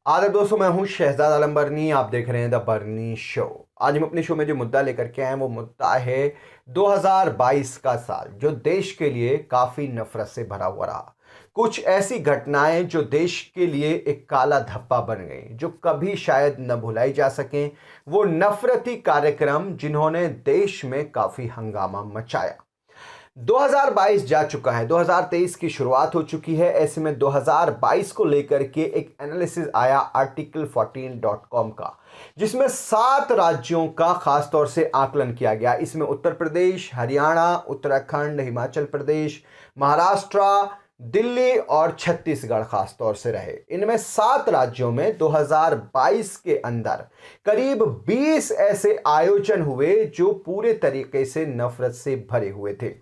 आदाब दोस्तों, मैं हूं शहजाद आलम बरनी। आप देख रहे हैं द बरनी शो। आज हम अपने शो में जो मुद्दा लेकर के आए हैं वो मुद्दा है 2022 का साल, जो देश के लिए काफ़ी नफरत से भरा हुआ रहा। कुछ ऐसी घटनाएं जो देश के लिए एक काला धब्बा बन गई, जो कभी शायद न भुलाई जा सकें। वो नफरती कार्यक्रम जिन्होंने देश में काफ़ी हंगामा मचाया। 2022 जा चुका है, 2023 की शुरुआत हो चुकी है। ऐसे में 2022 को लेकर के एक एनालिसिस आया article14.com का, जिसमें 7 राज्यों का खास तौर से आकलन किया गया। इसमें उत्तर प्रदेश, हरियाणा, उत्तराखंड, हिमाचल प्रदेश, महाराष्ट्र, दिल्ली और छत्तीसगढ़ खास तौर से रहे। इनमें 7 राज्यों में 2022 के अंदर करीब 20 ऐसे आयोजन हुए जो पूरे तरीके से नफरत से भरे हुए थे।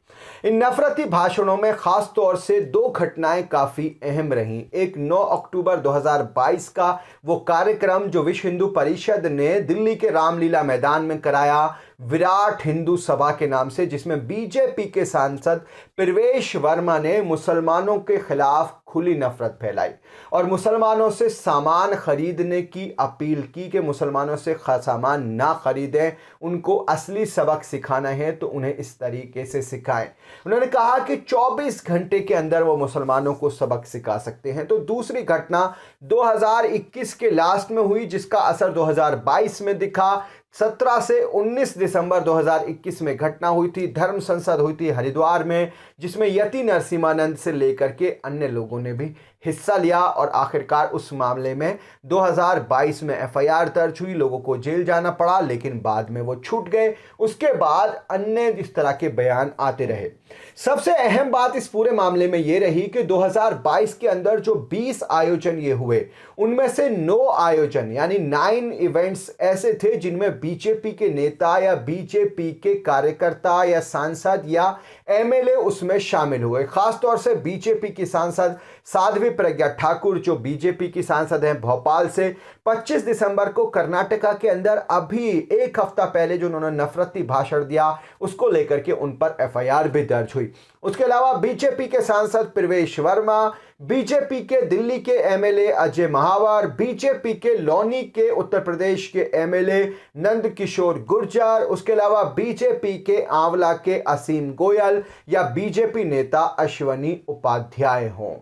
इन नफरती भाषणों में खास तौर से 2 घटनाएं काफी अहम रहीं। एक 9 अक्टूबर 2022 का वो कार्यक्रम जो विश्व हिंदू परिषद ने दिल्ली के रामलीला मैदान में कराया, विराट हिंदू सभा के नाम से, जिसमें बीजेपी के सांसद प्रवेश वर्मा ने मुसलमानों के खिलाफ खुली नफरत फैलाई और मुसलमानों से सामान खरीदने की अपील की कि मुसलमानों से सामान ना खरीदें, उनको असली सबक सिखाना है तो उन्हें इस तरीके से सिखाएं। उन्होंने कहा कि 24 घंटे के अंदर वो मुसलमानों को सबक सिखा सकते हैं। तो दूसरी घटना 2021 के लास्ट में हुई, जिसका असर 2022 में दिखा। 17 से 19 दिसंबर 2021 में घटना हुई थी, धर्म संसद हुई थी हरिद्वार में, जिसमें यति नरसिम्हानंद से लेकर के अन्य लोगों ने भी हिस्सा लिया और आखिरकार उस मामले में 2022 में एफआईआर दर्ज हुई। लोगों को जेल जाना पड़ा, लेकिन बाद में वो छूट गए। उसके बाद अन्य इस तरह के बयान आते रहे। सबसे अहम बात इस पूरे मामले में ये रही कि 2022 के अंदर जो 20 आयोजन ये हुए, उनमें से 9 आयोजन यानी 9 इवेंट्स ऐसे थे जिनमें बीजेपी के नेता या बीजेपी के कार्यकर्ता या सांसद या एमएलए उसमें शामिल हुए। खासतौर से बीजेपी की सांसद साध्वी प्रज्ञा ठाकुर, जो बीजेपी की सांसद हैं भोपाल से, 25 दिसंबर को कर्नाटका के अंदर अभी एक हफ्ता पहले जो उन्होंने नफरती भाषण दिया, उसको लेकर के उन पर एफआईआर भी दर्ज हुई। उसके अलावा बीजेपी के सांसद प्रवेश वर्मा, बीजेपी के दिल्ली के एमएलए अजय महावर, बीजेपी के लौनी के उत्तर प्रदेश के एमएलए नंद किशोर गुर्जर, उसके अलावा बीजेपी के आंवला के असीम गोयल या बीजेपी नेता अश्वनी उपाध्याय हों।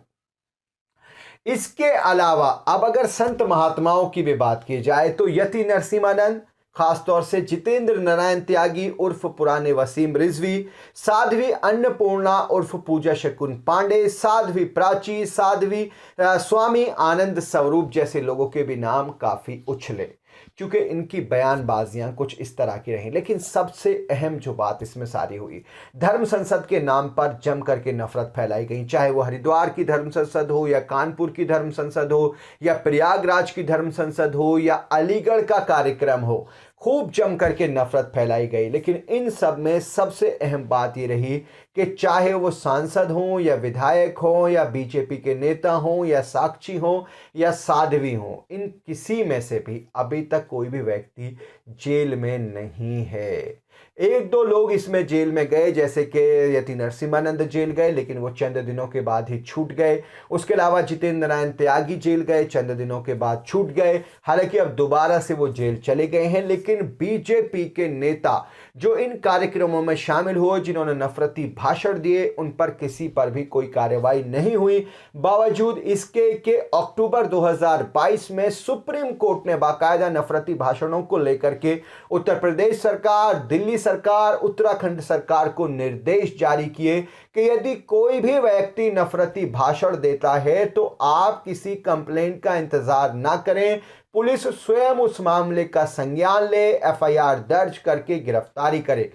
इसके अलावा अब अगर संत महात्माओं की भी बात की जाए तो यति नरसिम्हानंद, खासतौर से जितेंद्र नारायण त्यागी उर्फ पुराने वसीम रिजवी, साध्वी अन्नपूर्णा उर्फ पूजा शकुन पांडे, साध्वी प्राची, साध्वी स्वामी आनंद स्वरूप जैसे लोगों के भी नाम काफी उछले, क्योंकि इनकी बयानबाजियां कुछ इस तरह की रहीं। लेकिन सबसे अहम जो बात इसमें सारी हुई, धर्म संसद के नाम पर जम करके नफरत फैलाई गई। चाहे वो हरिद्वार की धर्म संसद हो या कानपुर की धर्म संसद हो या प्रयागराज की धर्म संसद हो या अलीगढ़ का कार्यक्रम हो, खूब जम करके नफरत फैलाई गई। लेकिन इन सब में सबसे अहम बात ये रही कि चाहे वो सांसद हों या विधायक हों या बीजेपी के नेता हों या साक्षी हों या साध्वी हों, इन किसी में से भी अभी तक कोई भी व्यक्ति जेल में नहीं है। 1-2 लोग इसमें जेल में गए, जैसे कि यति नरसिम्हानंद जेल गए, लेकिन वो चंद दिनों के बाद ही छूट गए। उसके अलावा जितेंद्र नारायण त्यागी जेल गए, चंद दिनों के बाद छूट गए। हालांकि अब दोबारा से वो जेल चले गए हैं। लेकिन बीजेपी के नेता जो इन कार्यक्रमों में शामिल हुए, जिन्होंने नफरती भाषण दिए, उन पर किसी पर भी कोई कार्रवाई नहीं हुई। बावजूद इसके कि अक्टूबर 2022 में सुप्रीम कोर्ट ने बाकायदा नफरती भाषणों को लेकर के उत्तर प्रदेश सरकार, दिल्ली सरकार, उत्तराखंड सरकार को निर्देश जारी किए कि यदि कोई भी व्यक्ति नफरती भाषण देता है तो आप किसी कंप्लेंट का इंतजार ना करें, पुलिस स्वयं उस मामले का संज्ञान ले, एफआईआर दर्ज करके गिरफ्तारी करे।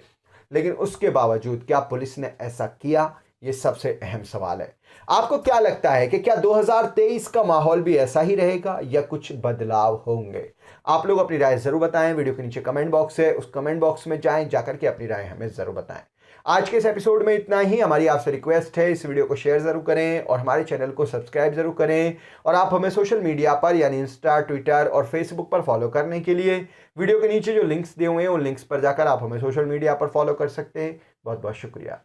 लेकिन उसके बावजूद क्या पुलिस ने ऐसा किया? ये सबसे अहम सवाल है। आपको क्या लगता है कि क्या 2023 का माहौल भी ऐसा ही रहेगा या कुछ बदलाव होंगे? आप लोग अपनी राय जरूर बताएं। वीडियो के नीचे कमेंट बॉक्स है, उस कमेंट बॉक्स में जाएं, जाकर के अपनी राय हमें जरूर बताएं। आज के इस एपिसोड में इतना ही। हमारी आपसे रिक्वेस्ट है, इस वीडियो को शेयर जरूर करें और हमारे चैनल को सब्सक्राइब जरूर करें। और आप हमें सोशल मीडिया पर यानी इंस्टा, ट्विटर और फेसबुक पर फॉलो करने के लिए वीडियो के नीचे जो लिंक्स दिए हुए हैं उन लिंक्स पर जाकर आप हमें सोशल मीडिया पर फॉलो कर सकते हैं। बहुत बहुत शुक्रिया।